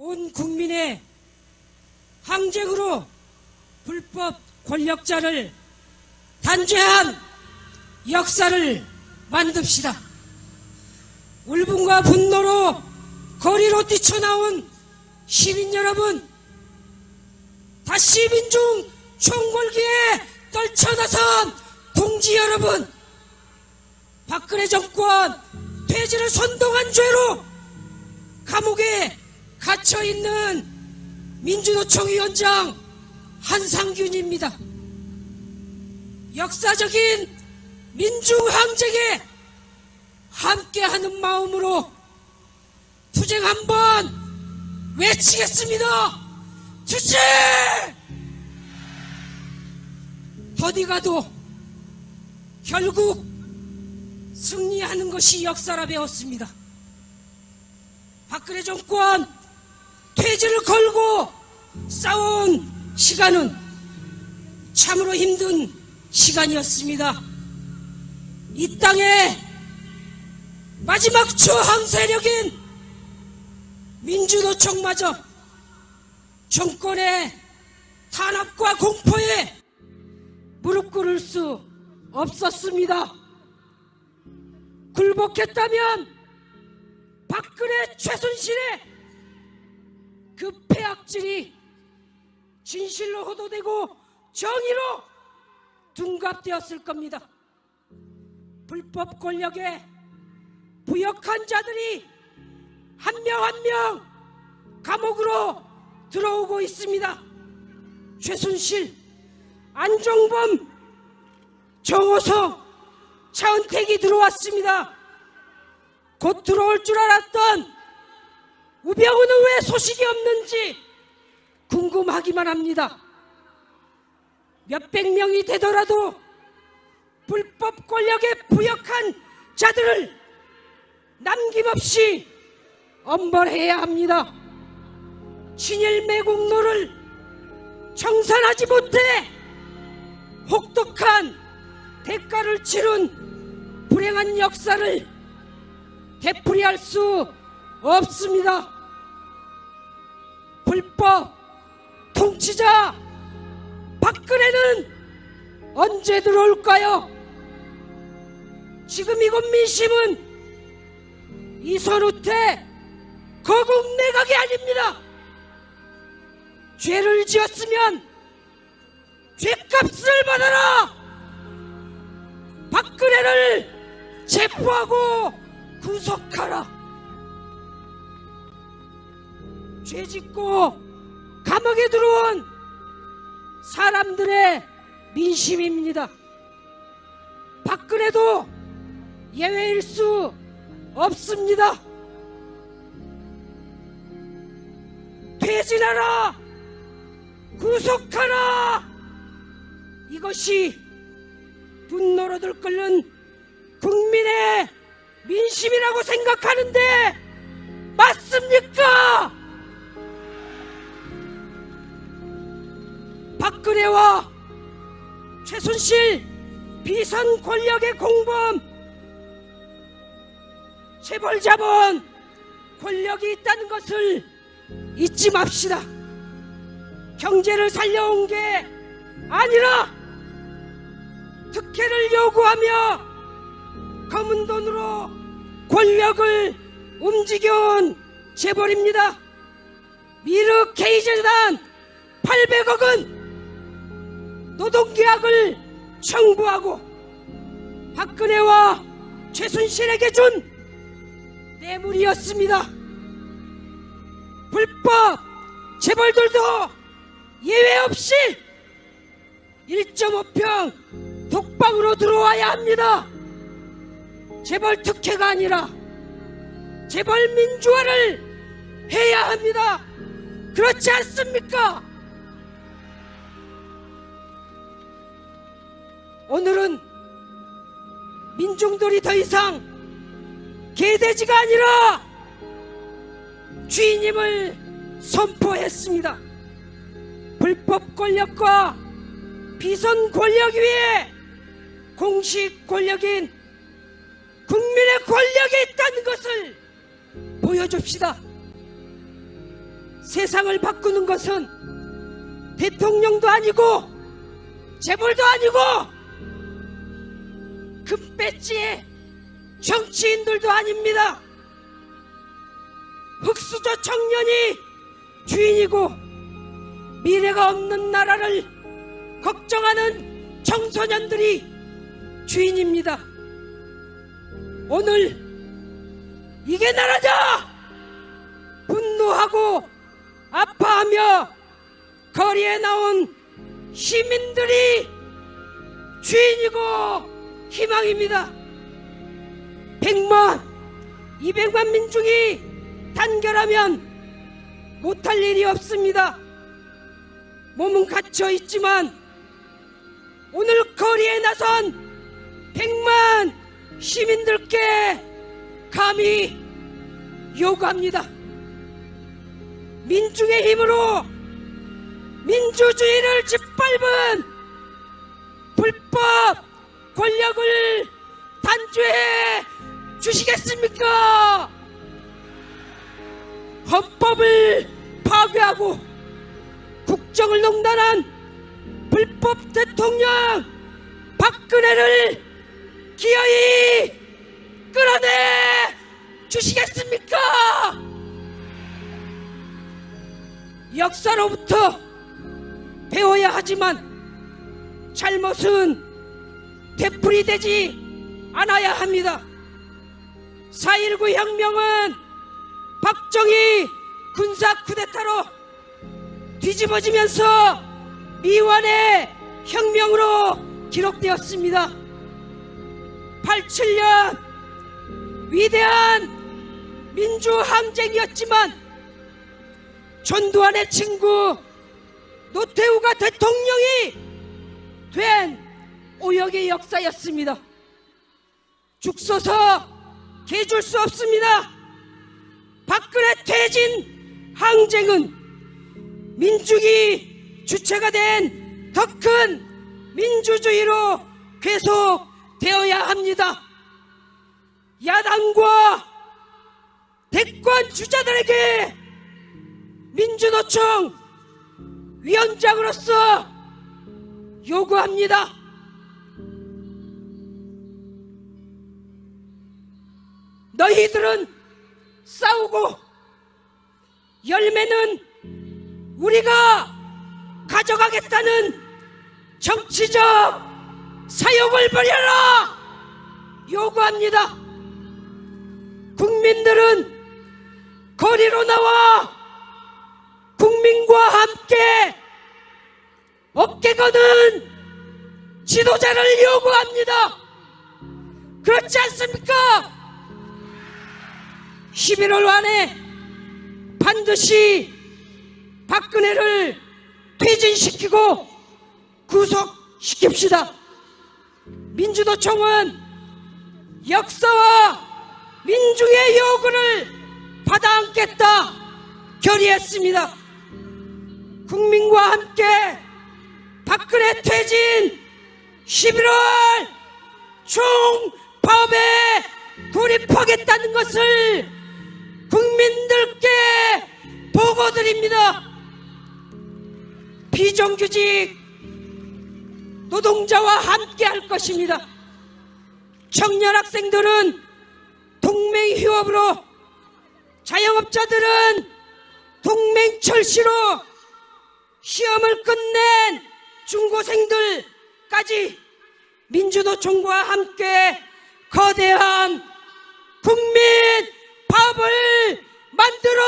온 국민의 항쟁으로 불법 권력자를 단죄한 역사를 만듭시다. 울분과 분노로 거리로 뛰쳐나온 시민 여러분, 다시 민중 총궐기에 떨쳐나선 동지 여러분, 박근혜 정권 퇴진을 선동한 죄로 감옥에 갇혀있는 민주노총 위원장 한상균입니다. 역사적인 민중항쟁에 함께하는 마음으로 투쟁 한번 외치겠습니다. 투쟁! 어디 가도 결국 승리하는 것이 역사라 배웠습니다. 박근혜 정권 퇴진을 걸고 싸운 시간은 참으로 힘든 시간이었습니다. 이 땅의 마지막 저항 세력인 민주노총마저 정권의 탄압과 공포에 무릎 꿇을 수 없었습니다. 굴복했다면 박근혜 최순실의 그 폐악질이 진실로 호도되고 정의로 둔갑되었을 겁니다. 불법 권력에 부역한 자들이 한 명 한 명 감옥으로 들어오고 있습니다. 최순실, 안종범, 정호성, 차은택이 들어왔습니다. 곧 들어올 줄 알았던 우병우는 왜 소식이 없는지 궁금하기만 합니다. 몇백 명이 되더라도 불법 권력에 부역한 자들을 남김없이 엄벌해야 합니다. 친일 매국노를 청산하지 못해 혹독한 대가를 치른 불행한 역사를 되풀이할 수 없습니다. 불법 통치자 박근혜는 언제 들어올까요? 지금 이곳 민심은 이선우태 거국 내각이 아닙니다. 죄를 지었으면 죄값을 받아라. 박근혜를 체포하고 구속하라. 죄짓고 감옥에 들어온 사람들의 민심입니다. 박근혜도 예외일 수 없습니다. 퇴진하라! 구속하라! 이것이 분노로 들끓는 국민의 민심이라고 생각하는데 맞습니까? 박근혜와 최순실 비선 권력의 공범, 재벌 자본 권력이 있다는 것을 잊지 맙시다. 경제를 살려온 게 아니라 특혜를 요구하며 검은 돈으로 권력을 움직여온 재벌입니다. 미르 K재단 800억은 노동계약을 청구하고 박근혜와 최순실에게 준 뇌물이었습니다. 불법 재벌들도 예외 없이 1.5평 독방으로 들어와야 합니다. 재벌 특혜가 아니라 재벌 민주화를 해야 합니다. 그렇지 않습니까? 오늘은 민중들이 더 이상 개돼지가 아니라 주인임을 선포했습니다. 불법 권력과 비선 권력 위에 공식 권력인 국민의 권력이 있다는 것을 보여줍시다. 세상을 바꾸는 것은 대통령도 아니고 재벌도 아니고 금배지의 정치인들도 아닙니다. 흑수저 청년이 주인이고 미래가 없는 나라를 걱정하는 청소년들이 주인입니다. 오늘 이게 나라다! 분노하고 아파하며 거리에 나온 시민들이 주인이고 희망입니다. 100만, 200만 민중이 단결하면 못할 일이 없습니다. 몸은 갇혀 있지만 오늘 거리에 나선 100만 시민들께 감히 요구합니다. 민중의 힘으로 민주주의를 짓밟은 불법 권력을 단죄해 주시겠습니까? 헌법을 파괴하고 국정을 농단한 불법 대통령 박근혜를 기어이 끌어내 주시겠습니까? 역사로부터 배워야 하지만 잘못은 되풀이되지 않아야 합니다. 4.19 혁명은 박정희 군사 쿠데타로 뒤집어지면서 미완의 혁명으로 기록되었습니다. 87년 위대한 민주항쟁이었지만 전두환의 친구 노태우가 대통령이 된 오역의 역사였습니다. 죽서서 개줄 수 없습니다. 박근혜 퇴진 항쟁은 민중이 주체가 된 더 큰 민주주의로 계속되어야 합니다. 야당과 대권 주자들에게 민주노총 위원장으로서 요구합니다. 너희들은 싸우고 열매는 우리가 가져가겠다는 정치적 사욕을 버려라 요구합니다. 국민들은 거리로 나와 국민과 함께 어깨 거는 지도자를 요구합니다. 그렇지 않습니까? 11월 안에 반드시 박근혜를 퇴진시키고 구속시킵시다. 민주노총은 역사와 민중의 요구를 받아안겠다 결의했습니다. 국민과 함께 박근혜 퇴진 11월 총파업에 돌입하겠다는 것을 국민들께 보고드립니다. 비정규직 노동자와 함께 할 것입니다. 청년 학생들은 동맹휴업으로, 자영업자들은 동맹철시로 시험을 끝낸 중고생들까지 민주노총과 함께 거대한 국민 파업을 만들어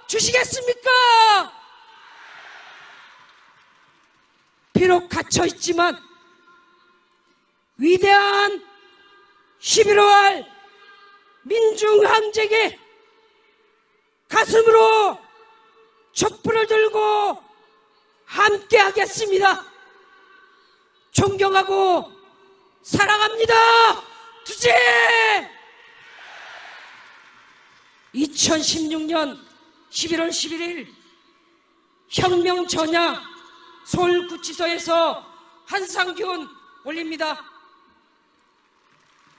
주시겠습니까? 비록 갇혀있지만 위대한 11월 민중항쟁에 가슴으로 촛불을 들고 함께 하겠습니다. 존경하고 사랑합니다. 투쟁! 2016년 11월 11일 혁명 전야 서울구치소에서 한상균 올립니다.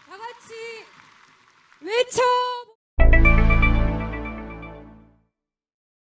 다 같이 외쳐!